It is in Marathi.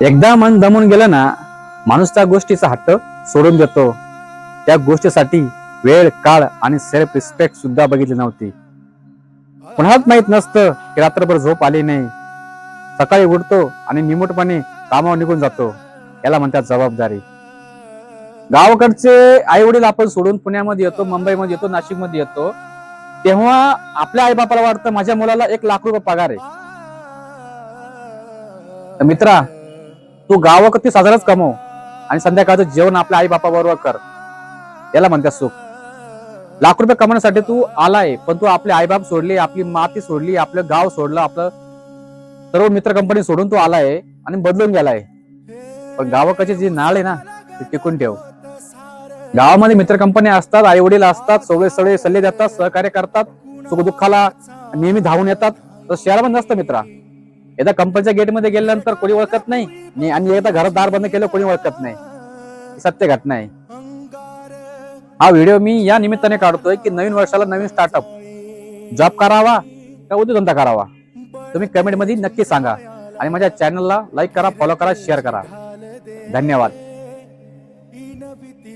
एकदा मन दमून गेलं ना, माणूस त्या गोष्टीचा हट्ट सोडून देतो. त्या गोष्टीसाठी वेळ, काळ आणि सेल्फ रिस्पेक्ट सुद्धा बघितली नव्हती. कुणालाच माहित नसतं की रात्रभर झोप आली नाही, सकाळी उठतो आणि निमूटपणे कामावर निघून जातो. याला म्हणतात जबाबदारी. गावाकडचे आई वडील आपण सोडून पुण्यामध्ये येतो, मुंबईमध्ये येतो, नाशिकमध्ये येतो, तेव्हा आपल्या आई बापाला वाटतं माझ्या मुलाला 1,00,000 रुपये पगार आहे. तर मित्रा, तू गावाकडे 30,000च कमव आणि संध्याकाळचं जेवण आपल्या आई बापा बरोबर कर. याला म्हणतात सुख. ₹1,00,000 कमवण्यासाठी तू आलाय, पण तू आपले आईबाप सोडले, आपली माती सोडली, आपलं गाव सोडलं, आपलं सर्व मित्र कंपनी सोडून तू आलाय आणि बदलून गेलाय. पण गावाकडची जी नाळ आहे ना, ती टिकून ठेव. गावामध्ये मित्र कंपनी असतात, आई वडील असतात, सगळे सगळे सल्ले देतात, सहकार्य करतात, सुख दुःखाला नेहमी धावून येतात. तर शहरामध्ये नसतं मित्रा. एकदा कंपनीच्या गेटमध्ये गेल्यानंतर कोणी ओळखत नाही आणि एकदा घरात दार बंद केलं कोणी ओळखत नाही. सत्य घटना आहे. हा व्हिडिओ मी या निमित्ताने काढतोय की नवीन वर्षाला नवीन स्टार्टअप, जॉब करावा का उद्योगधंदा करावा, तुम्ही कमेंट मध्ये नक्की सांगा. आणि माझ्या चॅनलला लाईक करा, फॉलो करा, शेअर करा. धन्यवाद.